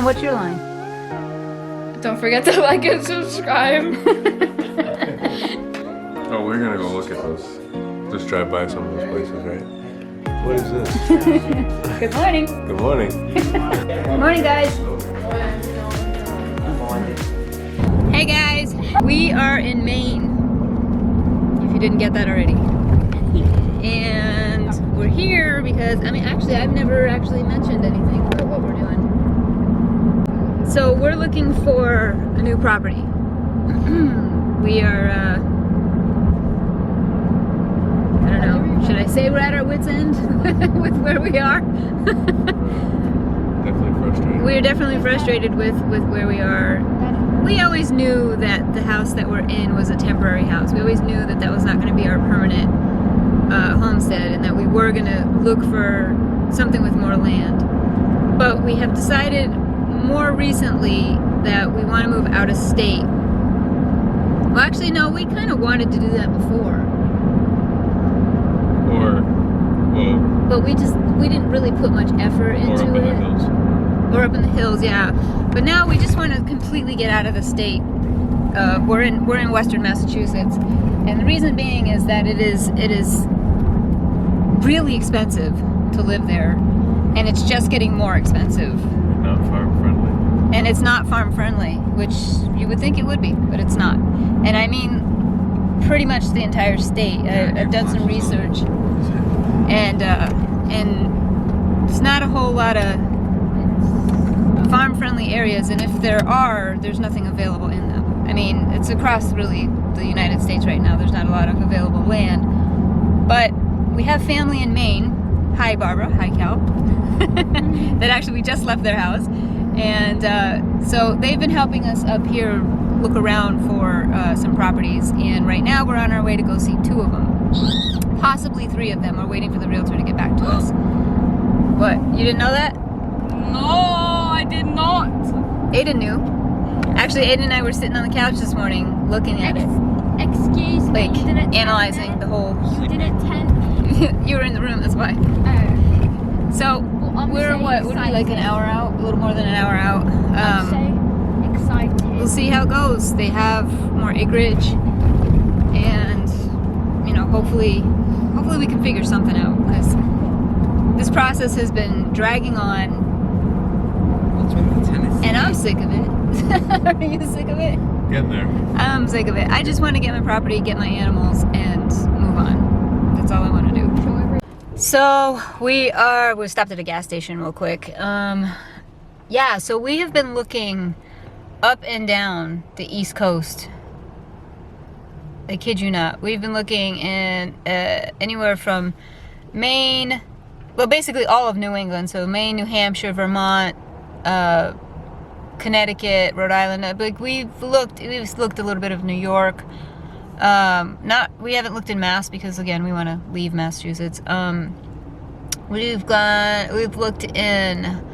What's your line? Don't forget to like and subscribe. Oh, we're gonna go look at those. Just drive by some of those places, right? What is this? Good morning. Good morning. Good morning, guys. Hey guys, we are in Maine. If you didn't get that already. And we're here because, I mean, actually, I've never actually mentioned anything about what we're doing. So we're looking for a new property. We are, I don't know, should I say we're at our wits' end with where we are? Definitely frustrated. We're definitely frustrated with where we are. We always knew that the house that we're in was a temporary house. We always knew that that was not going to be our permanent homestead, and that we were going to look for something with more land. But we have decided more recently that we want to move out of state. Well, actually, no, we kind of wanted to do that before. But we didn't really put much effort into it. Or up in the hills. Or up in the hills, yeah. But now we just want to completely get out of the state. We're in Western Massachusetts, and the reason being is that it is really expensive to live there, and it's just getting more expensive. Not farm friendly. And it's not farm friendly, which you would think it would be, but it's not. And I mean, pretty much the entire state. I've done some research, and there's not a whole lot of farm friendly areas, and if there are, there's nothing available in them. I mean, it's across really the United States right now. There's not a lot of available land, but we have family in Maine. Hi, Barbara. Hi, Cal. That actually, we just left their house. And so they've been helping us up here look around for some properties. And right now we're on our way to go see 2 of them. Possibly 3 of them. We're waiting for the realtor to get back to us. What? You didn't know that? No, I did not. Aiden knew. Actually, Aiden and I were sitting on the couch this morning looking at it. Excuse me, Like, you didn't analyzing the whole... You didn't tell me. You were in the room, that's why. Oh. So, I'm we're so what? Would it be like an hour out? A little more than an hour out. I'm so excited. We'll see how it goes. They have more acreage, and you know, hopefully we can figure something out, because this process has been dragging on, and I'm sick of it. Are you sick of it? Getting there. I'm sick of it. I just want to get my property, get my animals, and move on. That's all I want to do. So we stopped at a gas station real quick. Yeah, so we have been looking up and down the East Coast. I kid you not. We've been looking in anywhere from Maine, well, basically all of New England. So Maine, New Hampshire, Vermont, Connecticut, Rhode Island. Like we've looked a little bit of New York. We haven't looked in Mass because again we want to leave Massachusetts. We've looked in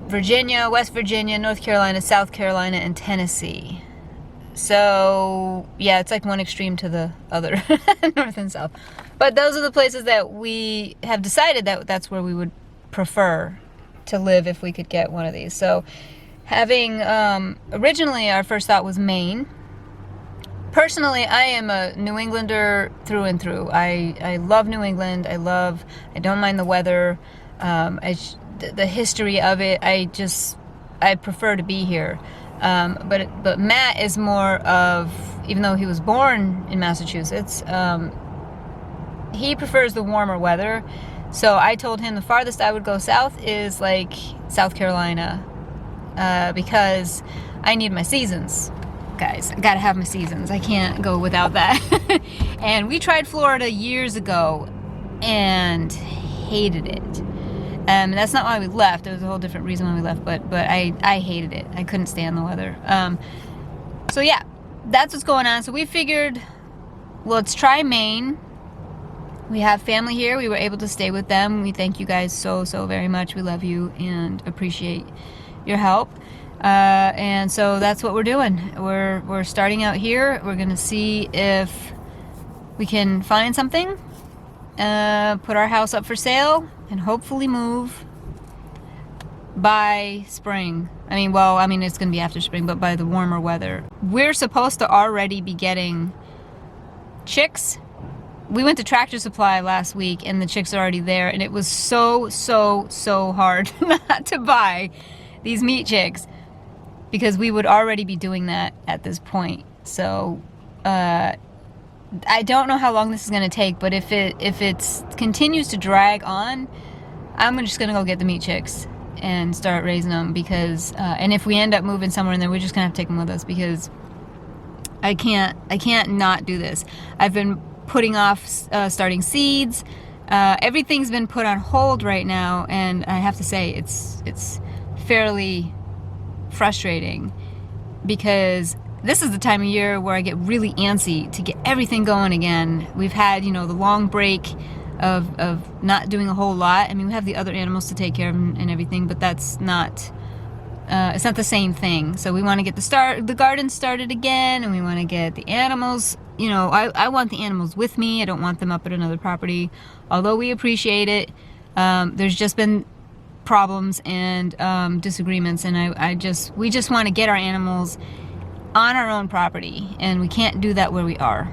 Virginia, West Virginia, North Carolina, South Carolina, and Tennessee. So yeah, it's like one extreme to the other, north and south. But those are the places that we have decided that that's where we would prefer to live if we could get one of these. So having originally our first thought was Maine. Personally, I am a New Englander through and through. I love New England. I don't mind the weather. The history of it. I prefer to be here. But Matt is more of, even though he was born in Massachusetts, he prefers the warmer weather. So I told him the farthest I would go south is like South Carolina, because I need my seasons. Guys, I gotta have my seasons. I can't go without that. And we tried Florida years ago and hated it. That's not why we left. There was a whole different reason why we left, but I hated it. I couldn't stand the weather. So yeah, that's what's going on. So we figured, well, let's try Maine. We have family here. We were able to stay with them. We thank you guys so very much. We love you and appreciate your help. And so that's what we're doing. We're starting out here. We're gonna see if we can find something, put our house up for sale, and hopefully move by spring. I mean, well, I mean, it's going to be after spring, but by the warmer weather. We're supposed to already be getting chicks. We went to Tractor Supply last week and the chicks are already there, and it was so hard not to buy these meat chicks because we would already be doing that at this point. So I don't know how long this is going to take, but if it continues to drag on, I'm just going to go get the meat chicks and start raising them, because and if we end up moving somewhere in there, we're just gonna have to take them with us, because I can't not do this. I've been putting off starting seeds. Everything's been put on hold right now, and I have to say it's fairly frustrating, because this is the time of year where I get really antsy to get everything going again. We've had, you know, the long break of not doing a whole lot. I mean, we have the other animals to take care of and everything, but that's not it's not the same thing. So we want to get the garden started again, and we want to get the animals, you know, I want the animals with me. I don't want them up at another property, although we appreciate it. There's just been problems and disagreements, and we just want to get our animals on our own property, and we can't do that where we are.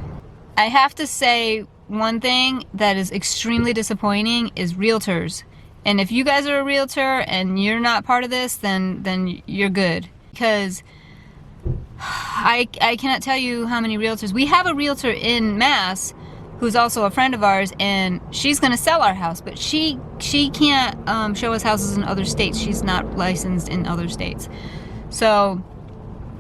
I have to say, one thing that is extremely disappointing is realtors. And if you guys are a realtor and you're not part of this, then you're good. Because I cannot tell you how many realtors. We have a realtor in Mass who's also a friend of ours, and she's going to sell our house, but she can't show us houses in other states. She's not licensed in other states. So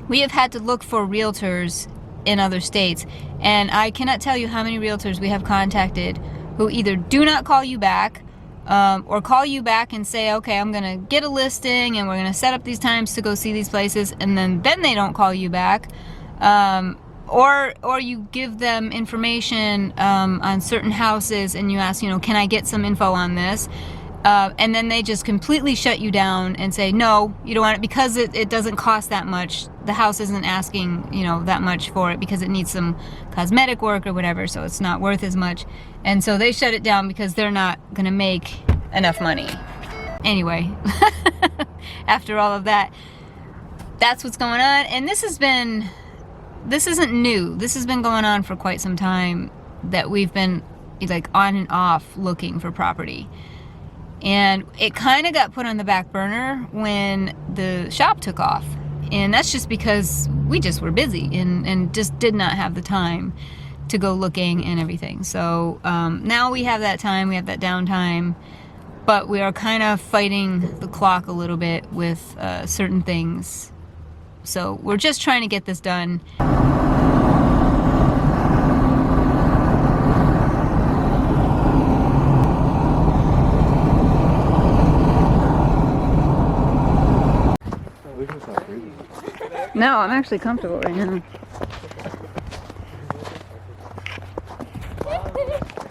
we have had to look for realtors in other states, and I cannot tell you how many realtors we have contacted who either do not call you back, or call you back and say, okay, I'm gonna get a listing and we're gonna set up these times to go see these places, and then they don't call you back, or you give them information on certain houses and you ask, you know, can I get some info on this? And then they just completely shut you down and say, no, you don't want it, because it doesn't cost that much. The house isn't asking, you know, that much for it, because it needs some cosmetic work or whatever, so it's not worth as much. And so they shut it down because they're not going to make enough money. Anyway, after all of that, that's what's going on. And this isn't new. This has been going on for quite some time, that we've been like on and off looking for property. And it kind of got put on the back burner when the shop took off. And that's just because we just were busy and just did not have the time to go looking and everything. So now we have that time, we have that downtime, but we are kind of fighting the clock a little bit with certain things. So we're just trying to get this done. No, I'm actually comfortable right now.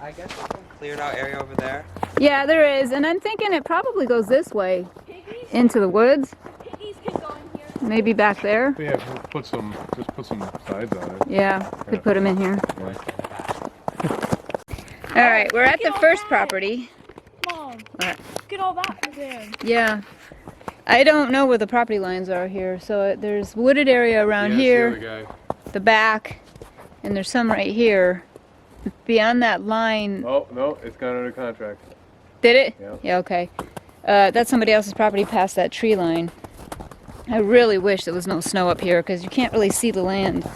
I guess there's some cleared out area over there. Yeah, there is, and I'm thinking it probably goes this way into the woods. Maybe back there. Yeah, we'll just put some sides on it. Yeah, could put them in here. All right, we're at the first property. Mom, What? look at all that there. Yeah. I don't know where the property lines are here, so there's wooded area around here, the back, and there's some right here. Beyond that line. Oh, no, it's gone under contract. Did it? Yeah. Yeah, okay. That's somebody else's property past that tree line. I really wish there was no snow up here, because you can't really see the land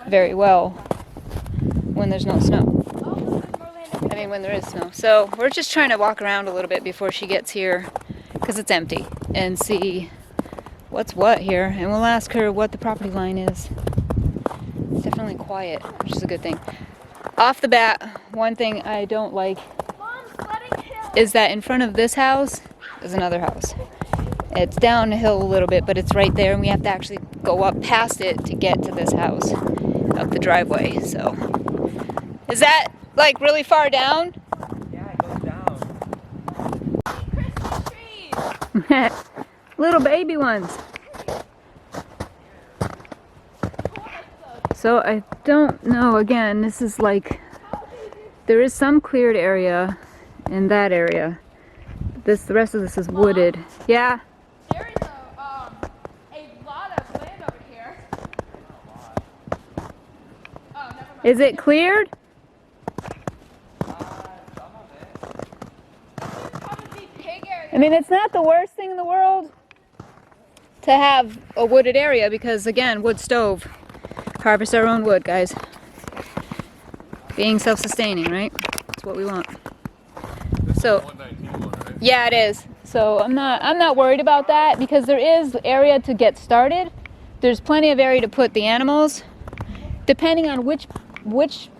very well when there's no snow. I mean, when there is snow. So we're just trying to walk around a little bit before she gets here, because it's empty, and see what's what here. And we'll ask her what the property line is. It's definitely quiet, which is a good thing. Off the bat, one thing I don't like is that in front of this house is another house. It's down the hill a little bit, but it's right there, and we have to actually go up past it to get to this house, up the driveway. So is that like really far down? Yeah, it goes down. Christmas trees. Little baby ones. So I don't know, again, this is like, there is some cleared area in that area. the rest of this is wooded. Yeah. There is a lot of land over here. Oh, never mind. Is it cleared? Some of it. There's probably pig area. I mean, it's not the worst thing in the world to have a wooded area because, again, wood stove. Harvest our own wood, guys. Being self-sustaining, right? That's what we want. So, 119 one, right? yeah, it is. So I'm not worried about that because there is area to get started. There's plenty of area to put the animals, depending on which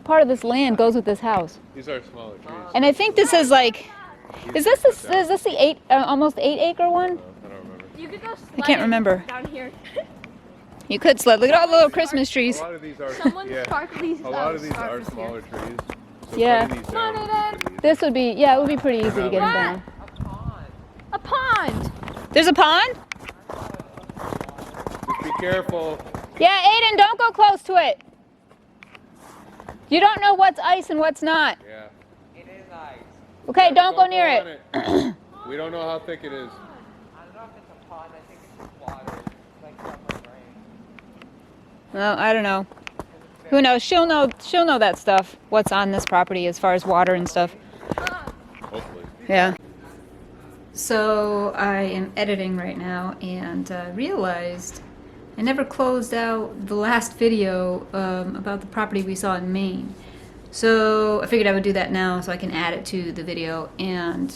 part of this land goes with this house. These are smaller trees. And I think this is like, is this the almost 8-acre one? I don't remember. You could go I can't remember. down here. You could sled. Look at all the little Christmas trees. A lot of these are. Someone yeah. sparkly A lot of these are scarf smaller trees. So Yeah. cutting these Come on, down would be Aiden. pretty easy. This would be, yeah, it would be pretty easy to get them down. A pond. A pond. There's a pond? Just be careful. Yeah, Aiden, don't go close to it. You don't know what's ice and what's not. Yeah. It is ice. Okay, don't go near on it. We don't know how thick it is. I don't know if it's a pond. I think it's just water. Like summer rain. Well, I don't know. Who knows? She'll know that stuff. What's on this property as far as water and stuff. Hopefully. Yeah. So I am editing right now and realized I never closed out the last video about the property we saw in Maine. So I figured I would do that now so I can add it to the video. And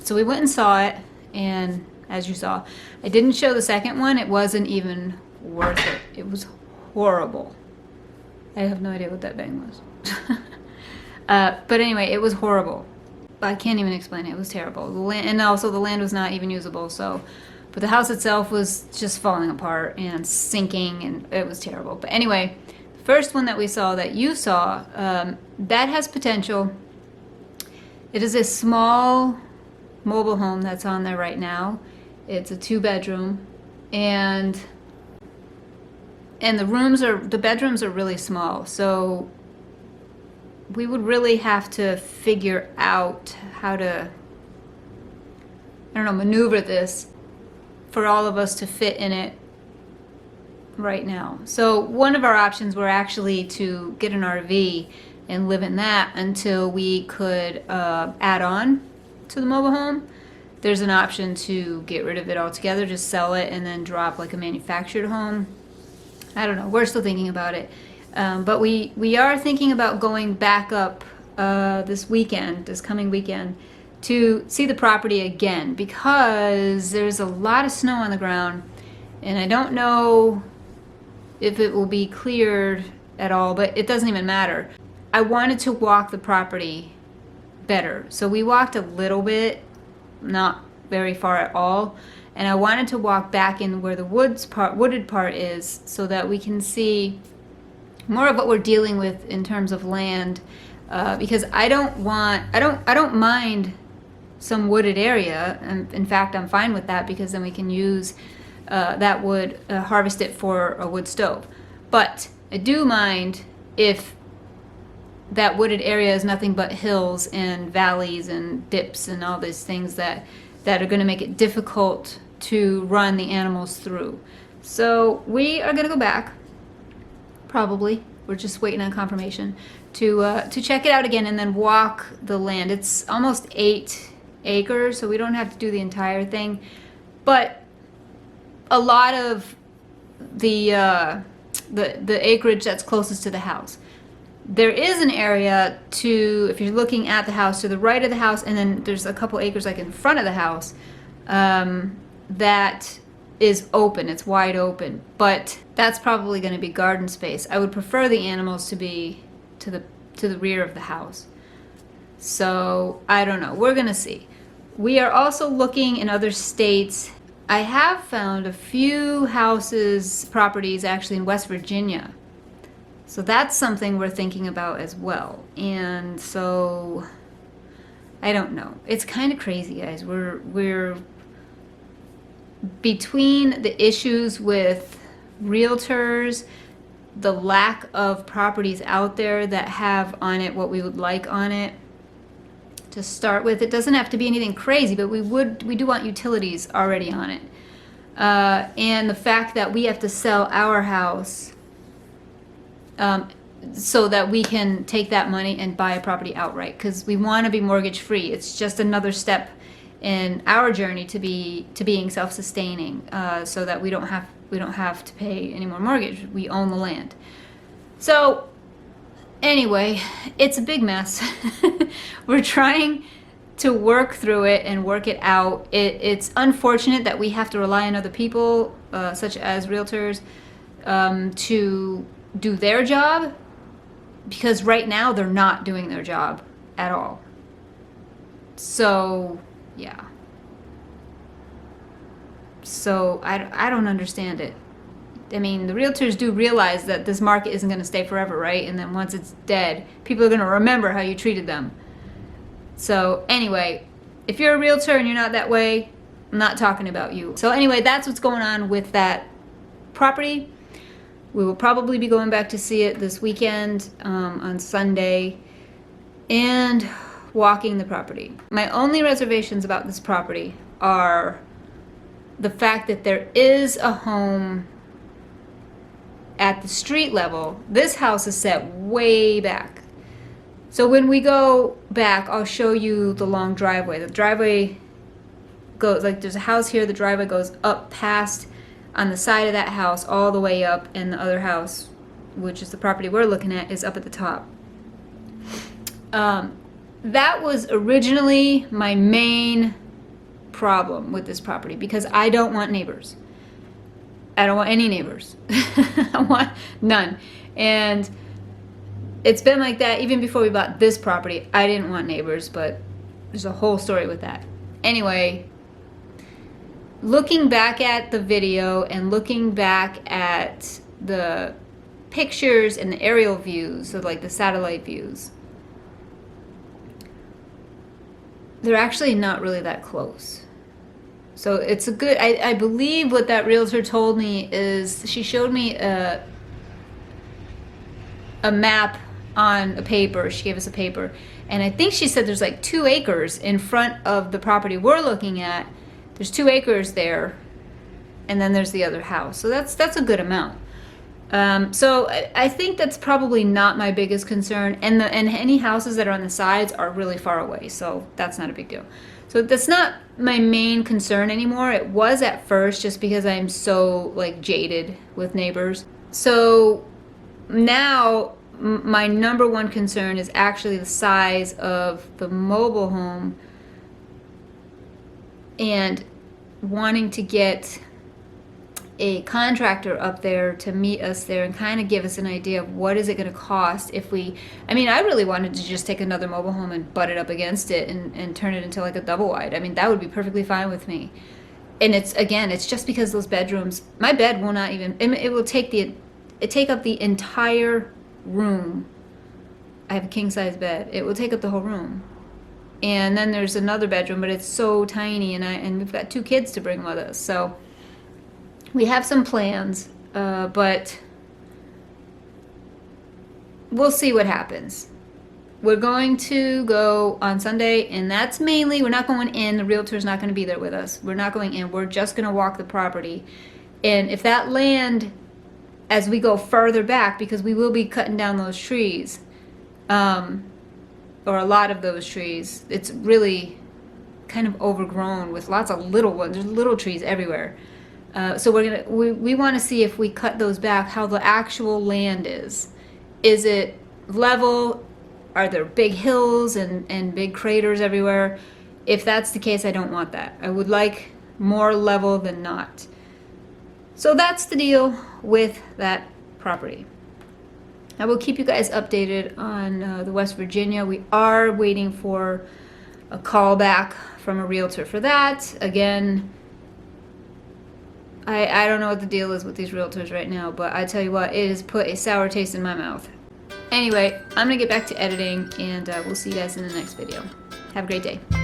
so we went and saw it, and as you saw, I didn't show the second one. It wasn't even worth it. It was horrible. I have no idea what that bang was. But anyway, it was horrible. I can't even explain it. It was terrible. The land, and also the land was not even usable. So, but the house itself was just falling apart and sinking, and it was terrible. But anyway, the first one that we saw, that you saw, that has potential. It is a small mobile home that's on there right now. It's a 2-bedroom, and the bedrooms are really small. So we would really have to figure out how to, I don't know, maneuver this for all of us to fit in it right now. So one of our options were actually to get an RV and live in that until we could add on to the mobile home. There's an option to get rid of it altogether, just sell it and then drop like a manufactured home. I don't know, we're still thinking about it. But we are thinking about going back up this coming weekend, to see the property again because there's a lot of snow on the ground and I don't know if it will be cleared at all, but it doesn't even matter. I wanted to walk the property better. So we walked a little bit, not very far at all. And I wanted to walk back in where the wooded part is so that we can see more of what we're dealing with in terms of land, because I don't mind some wooded area, and in fact I'm fine with that because then we can use that wood, harvest it for a wood stove. But I do mind if that wooded area is nothing but hills and valleys and dips and all these things that are going to make it difficult to run the animals through. So we are going to go back. Probably. We're just waiting on confirmation to check it out again and then walk the land. It's almost 8 acres, so we don't have to do the entire thing. But a lot of the acreage that's closest to the house. There is an area if you're looking at the house, to the right of the house, and then there's a couple acres like in front of the house that is open. It's wide open, but that's probably going to be garden space. I would prefer the animals to be to the rear of the house. So I don't know. We're going to see. We are also looking in other states. I have found a few properties actually in West Virginia. So that's something we're thinking about as well. And so I don't know. It's kind of crazy, guys. We're between the issues with realtors, the lack of properties out there that have on it what we would like on it, to start with. It doesn't have to be anything crazy, but we do want utilities already on it. And the fact that we have to sell our house so that we can take that money and buy a property outright, because we want to be mortgage free. It's just another step in our journey to being self-sustaining, so that we don't have to pay any more mortgage. We own the land. So anyway, it's a big mess. We're trying to work through it and work it out. It's unfortunate that we have to rely on other people, such as realtors, to do their job, because right now they're not doing their job at all. So yeah. So I don't understand it. I mean, the realtors do realize that this market isn't going to stay forever, right? And then once it's dead, people are going to remember how you treated them. So anyway, if you're a realtor and you're not that way, I'm not talking about you. So anyway, that's what's going on with that property. We will probably be going back to see it this weekend, on Sunday, and walking the property. My only reservations about this property are the fact that there is a home at the street level. This house is set way back. So when we go back, I'll show you the long driveway. The driveway goes, like, there's a house here, the driveway goes up past on the side of that house all the way up, and the other house, which is the property we're looking at, is up at the top. That was originally my main problem with this property, because I don't want neighbors. I don't want any neighbors. I want none. And it's been like that even before we bought this property. I didn't want neighbors, but there's a whole story with that. Anyway, looking back at the video and looking back at the pictures and the aerial views, so like the satellite views, they're actually not really that close. So it's a good, I believe what that realtor told me is, she showed me a map on a paper. She gave us a paper, and I think she said there's like 2 acres in front of the property we're looking at. There's 2 acres there, and then there's the other house. So that's a good amount. So I think that's probably not my biggest concern. And any houses that are on the sides are really far away, so that's not a big deal. So that's not my main concern anymore. It was at first, just because I'm so like jaded with neighbors. So now my number one concern is actually the size of the mobile home, and wanting to get a contractor up there to meet us there and kind of give us an idea of what is it going to cost if we, I mean, I really wanted to just take another mobile home and butt it up against it and turn it into like a double wide. I mean, that would be perfectly fine with me. And it's, again, it's just because those bedrooms, my bed will not even, it will take up the entire room. I have a king size bed. It will take up the whole room. And then there's another bedroom, but it's so tiny, and we've got 2 kids to bring with us. So we have some plans, but we'll see what happens. We're going to go on Sunday, and that's mainly, we're not going in. The realtor's not going to be there with us. We're not going in. We're just going to walk the property. And if that land, as we go further back, because we will be cutting down those trees, or a lot of those trees, it's really kind of overgrown with lots of little ones. There's little trees everywhere. So we want to see, if we cut those back, how the actual land is. Is it level? Are there big hills and big craters everywhere? If that's the case, I don't want that. I would like more level than not. So that's the deal with that property. I will keep you guys updated on the West Virginia. We are waiting for a call back from a realtor for that. Again, I don't know what the deal is with these realtors right now, but I tell you what, it has put a sour taste in my mouth. Anyway, I'm gonna get back to editing, and we'll see you guys in the next video. Have a great day.